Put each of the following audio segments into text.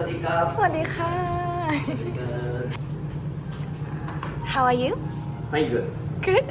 วัสดีครับสวัสดีค่ะ How are you? I'm good. Good.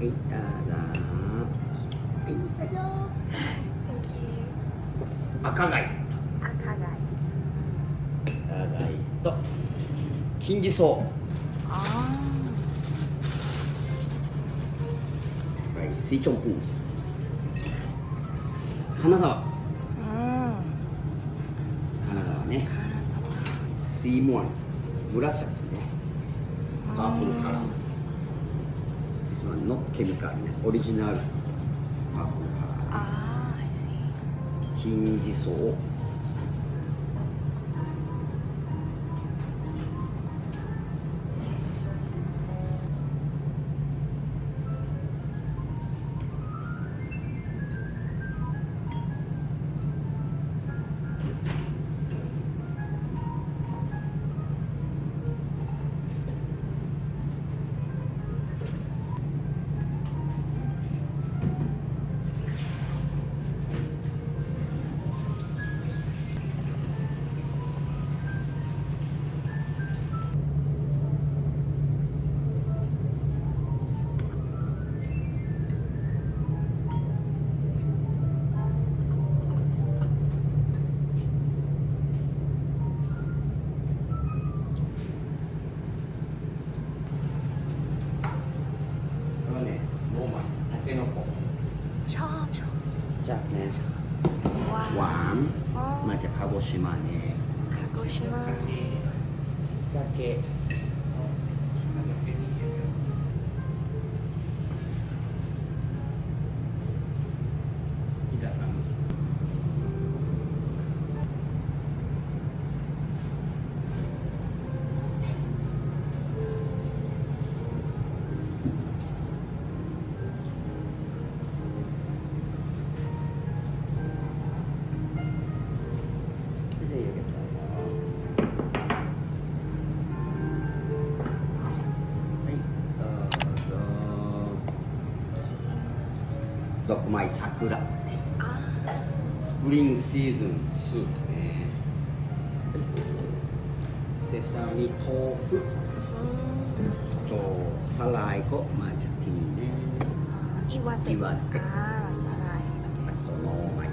いただ Thank you. 赤貝赤貝。赤貝と金時草あ水中プール金沢あ。金沢ね水モアン紫ねパープルカラーThis one not chemical ねオリジナルパープルカラああ、I see. ー金時草ชอบชอบ จากね ว้าว หวาน อ๋อ มาจากคาโกชิมะねคาโกชิมะ 酒ดอกไม้桜スプリングシーズンスープねセサミ豆腐とサライコมาจากที่นี่ね อิวาเตะ イワテ อ่าสาหร่าย あとノーマイ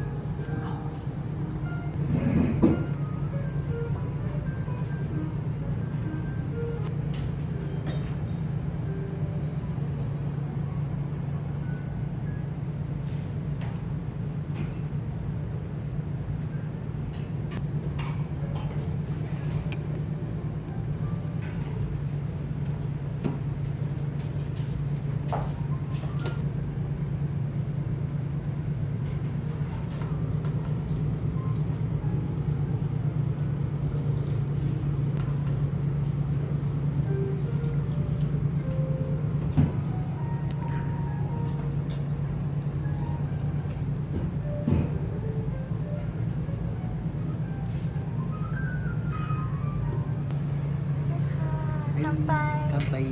乾杯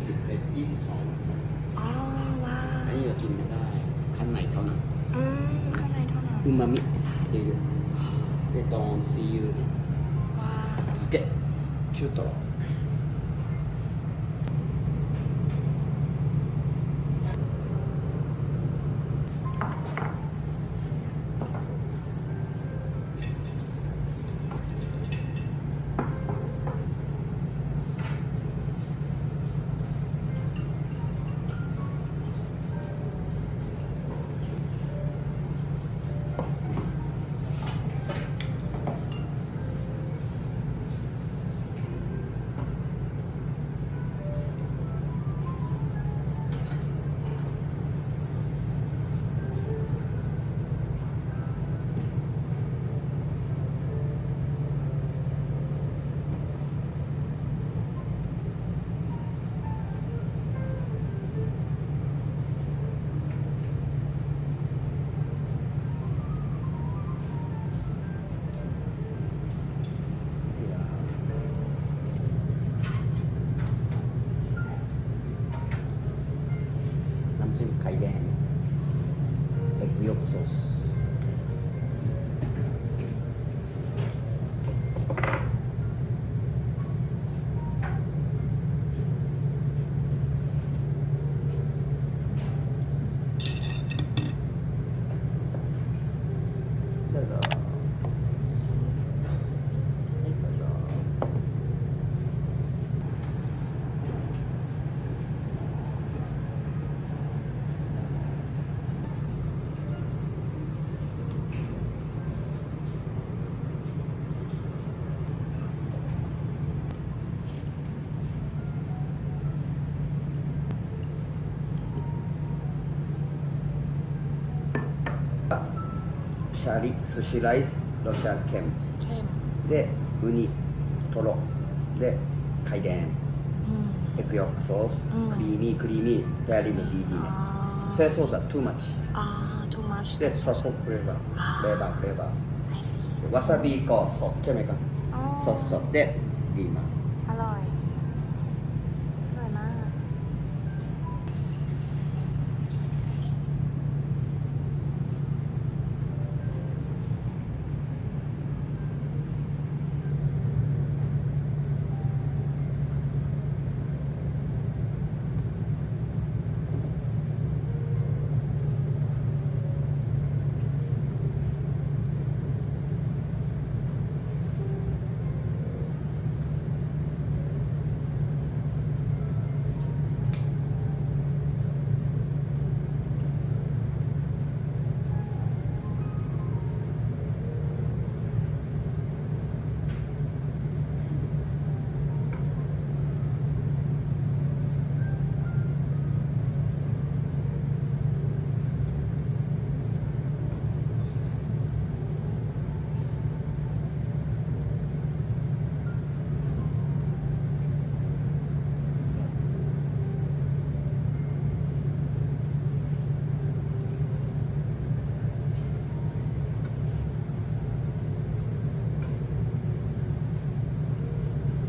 乾杯22 อ๋อว้าว อันนี้เรากินไม่ได้ข้างในเท่านั้น ข้างในเท่านั้น อูมามิเยอะๆでドンซีอิ๊ว ว้าว つけ中トロน้ำจิ้มไข่แดงเอ็กโยกซอสどうぞはいどうぞシャリ寿司ライスロシアンケン เข้ม でウニトロで海伝 อืม エクヨックソース、クリーミーベリーメディーディ อ๋ ー อ ソヤソースは too much อ่า too much でトラフォーフレーバーレバー I see わさびก็สดใช่ไหมครับ อ๋อ สดでดีมาก อร่อย อร่อยมาก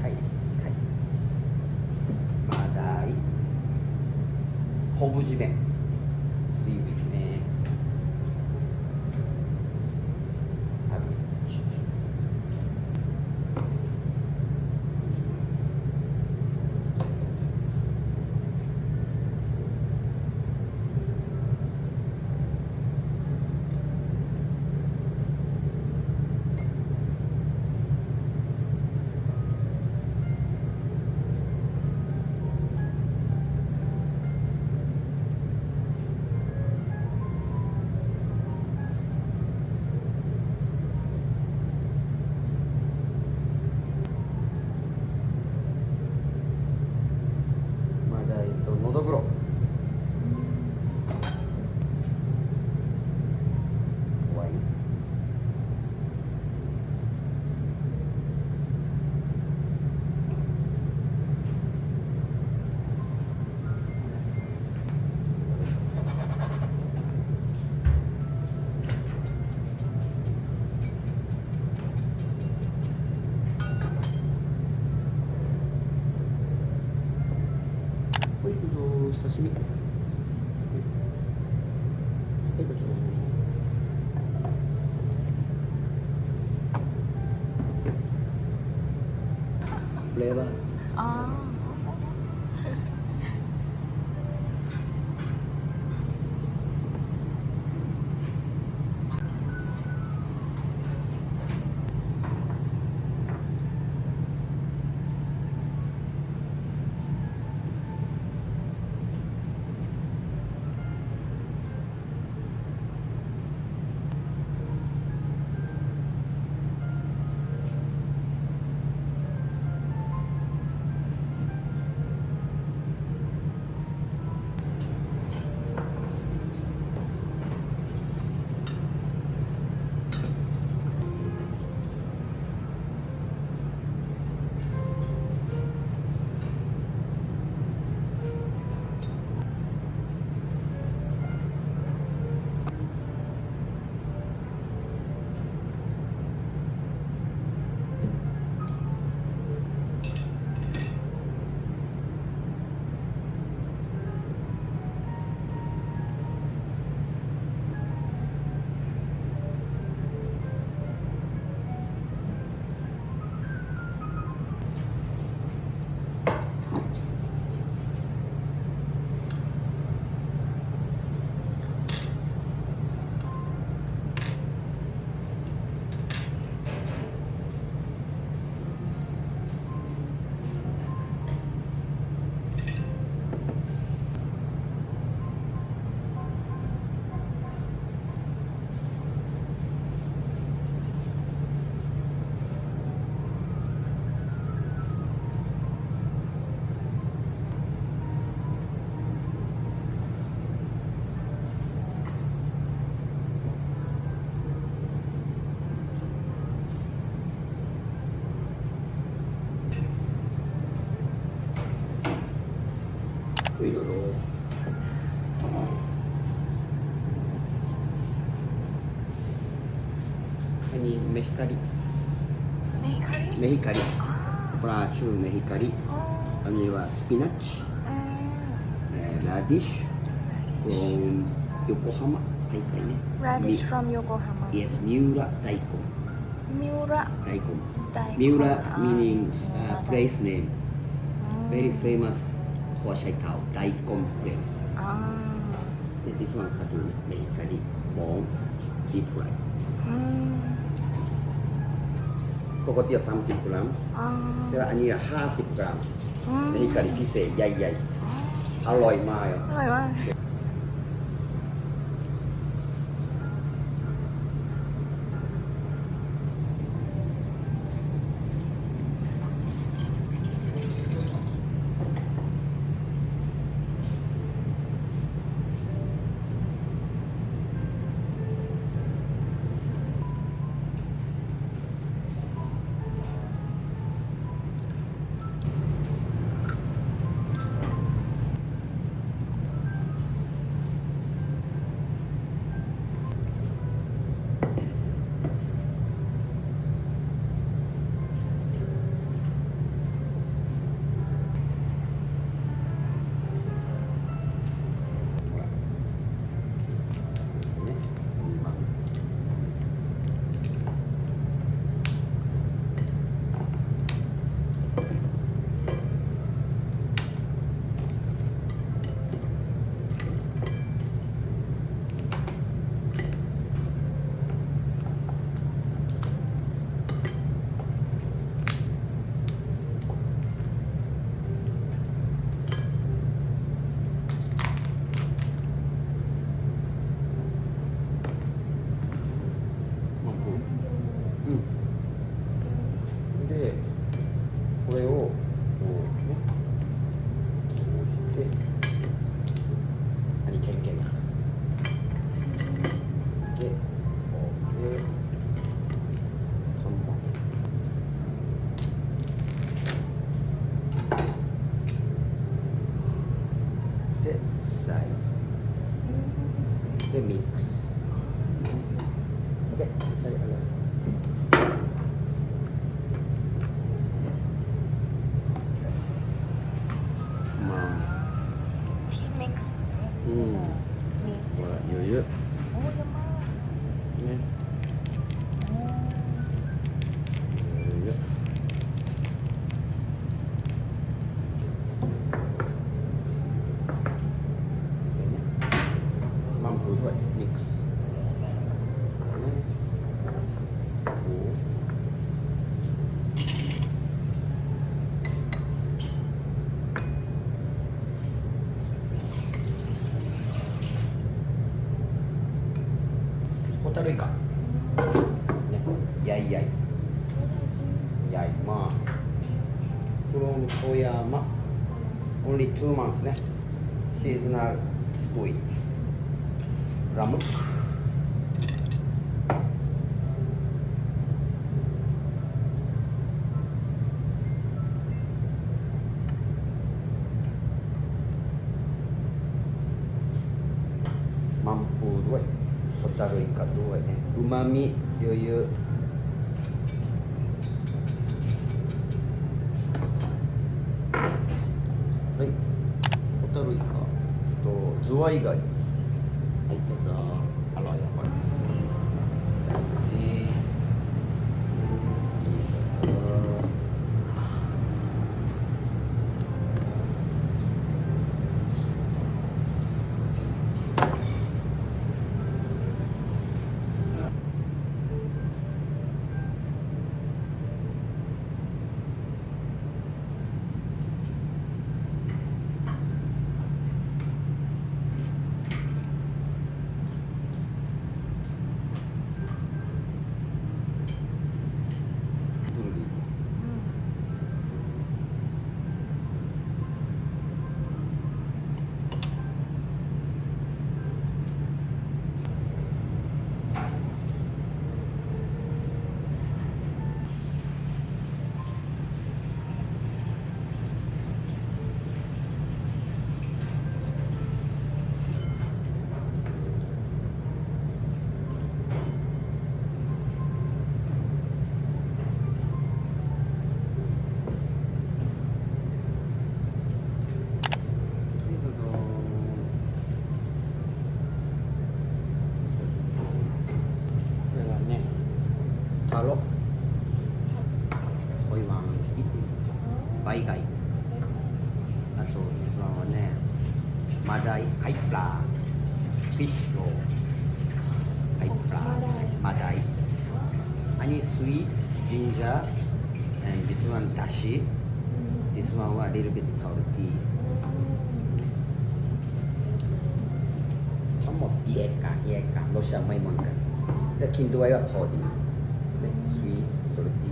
はいはいマダイ昆布締めスイーツねある刺身。はい、どうぞ。レバー。あいろいろ。ini mexicali. Mexicali? Mexicali. Ah. Braciu mexicali. Oh. Ini wa spinach, radish from Yokohama. Radish from Yokohama. Yes, Miura daikon. Miura Daikon. daikon. Miura Ah, meaning Miura place name. daikon. Very famous Huashaitao daikon place. Ah. This one cartoon mexicali bone deep fried. Kokotio 30 gram. แต่ว่าอันนี้50 กรัมในกะหรี่พิเศษใหญ่ๆอร่อยมาก อร่อยมาก でこれをこうねこうして何けんけんなでこれ看板でサイでミックス OK シャリまあ甜イカ、ね、やいやいやい、まあfrom 富山 only 2 months ね、シーズナルスクイッドラムック、mampu ด้วย ホタルイカด้วยね、うまみ余裕、はい、ホタルイカとズワイガニ、はい、どうぞ。あら、やっぱりね、タロ、ホイワン、バイガイ、あとそのね、マダイ、貝プラ、フィッシュロー、貝プラ、マダイ、アニスイート、ジンジャー、and this one dashi, this one a little bit salty. ทั้งหมดแยกกันรสชาติไม่เหมือนกันแต่กินด้วยว่าพอดี sweet salty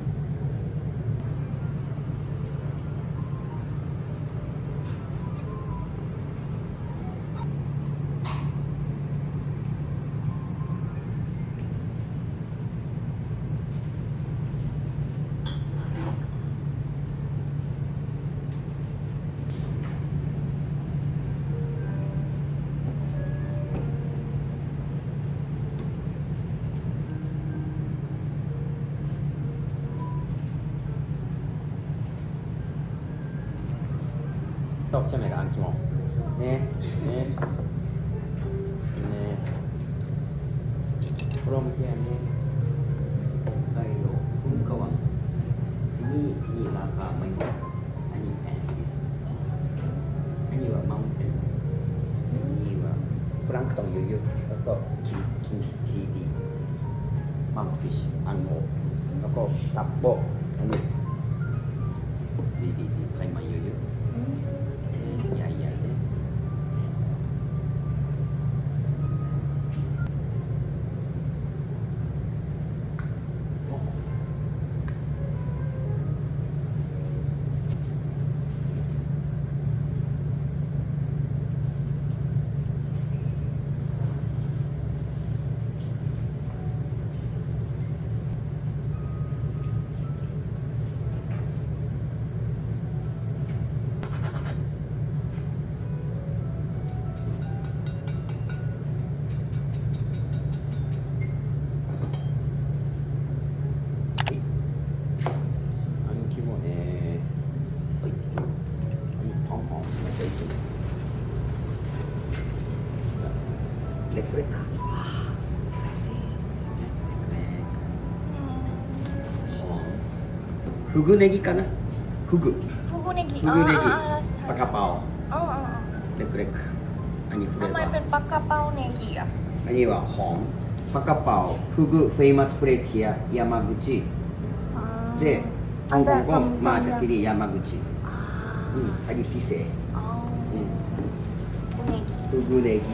ชอบใช่ไหมครับอันคิโมねfrom here ね北海道噴火湾ที่นี่ราคาไม่เหมือนกันอันนี้แพงที่สุดอันนี้ว่าマウンテンอันนี้ว่าプランクトンเยอะๆแล้วก็กินทีดีมังฟิชอันโมแล้วก็ตับโบอันนี้ CDD ไขมันเยอะๆใหญ่ๆเลยเล็ก I see หอมフグネギかなフグフグネギフグネギラスタปลากระเป๋า อ๋อ เล็กๆอันนี้フレ ทำ ー ไม バ เป็น ー ปลากระเป๋าเนกิอ่ะ อันนี้ว่าหอมปลากระเป๋าフグ famous place here 山口で香港ก็มาจากที่นี่山口อันนี้พิเศษ อ๋อเนกิ フグネギ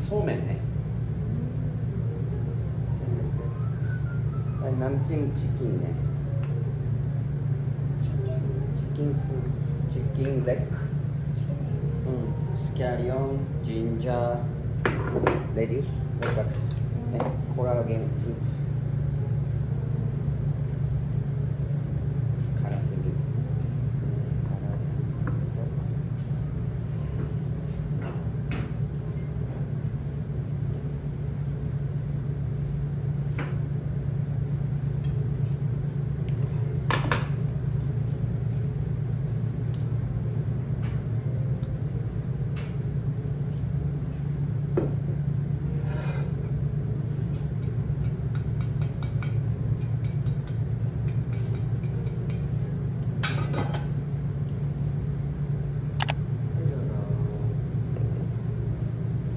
そうめんね。南京チキンね。チキンスープ、チキンレッグ、スキャリオン、ジンジャー、レディウス、なんかね、コラーゲンスープ、カラスミ、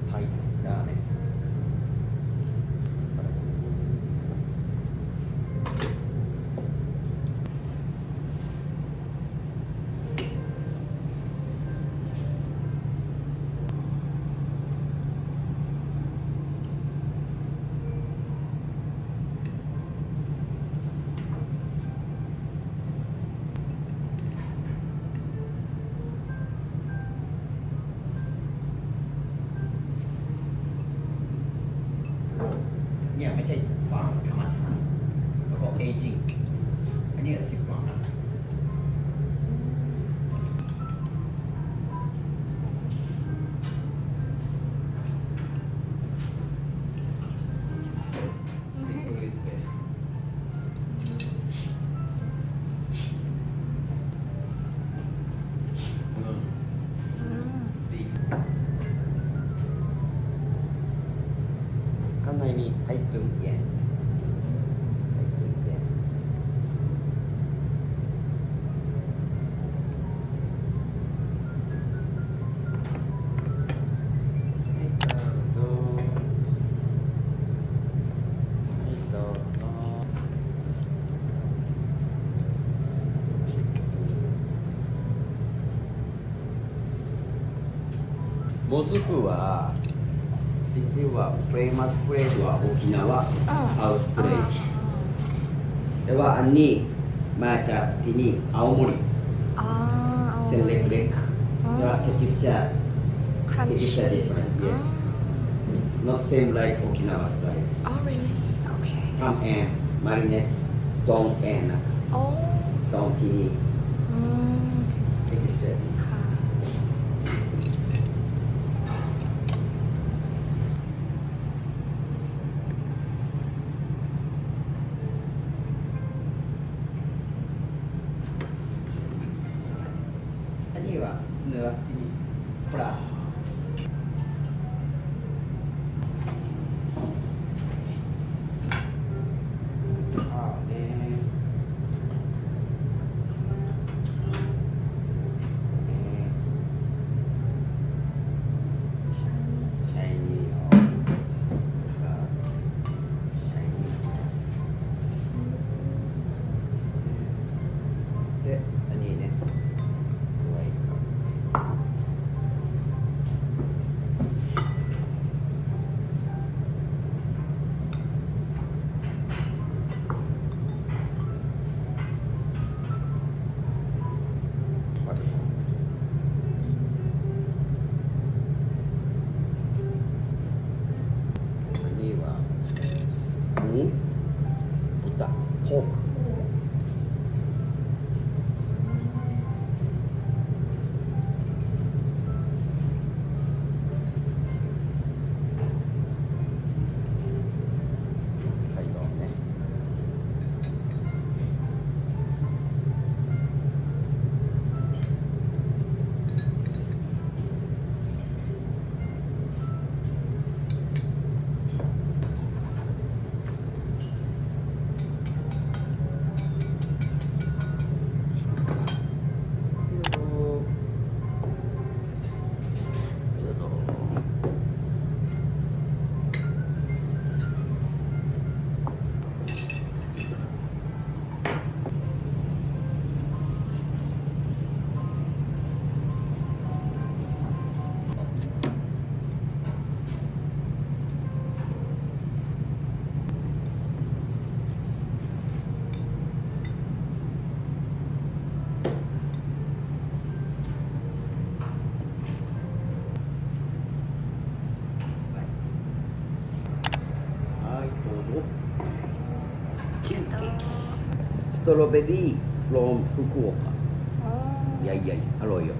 タイラーメン。เนี่ยไม่ใช่ฟาร์มธรรมชาติแล้วก็เอจิ้งอันนี้10 วันนะ Simple is best. ข้างในมีไข่ตุ๋นเย็นไข่ตุ๋นเย็นให้どうぞให้どうぞモズクは実はフレーマスプレイは沖縄サウスプレイスแต่ว่าอันนี้มาจากที่นี่青森 อ๋อ เส้นเล็กๆแต่ว่า texture texture different yes not same like Okinawa style Oh really Okay ทำแอนมาริเนตตองแอนนะ โอ้ ตองที่นี่ อืม texture ดี ค่ะ อันนี้ว่าเนื้อที่นี่ปลาข้าวแดงใช่นี่อ๋อครับใช่นี่でอันนี้เนี่ยไว้ครับ อันนี้ว่าหมู豚ポークไข่ดองねトロベリー from 福岡 อ๋อ いやいやอร่อยよ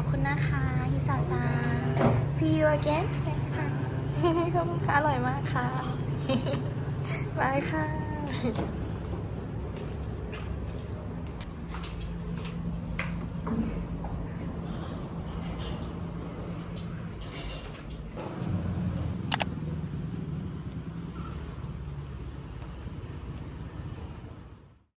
ขอบคุณนะคะฮิซาซัง see you again next time ขอบคุณค่ะอร่อยมากค่ะ บายค่ะ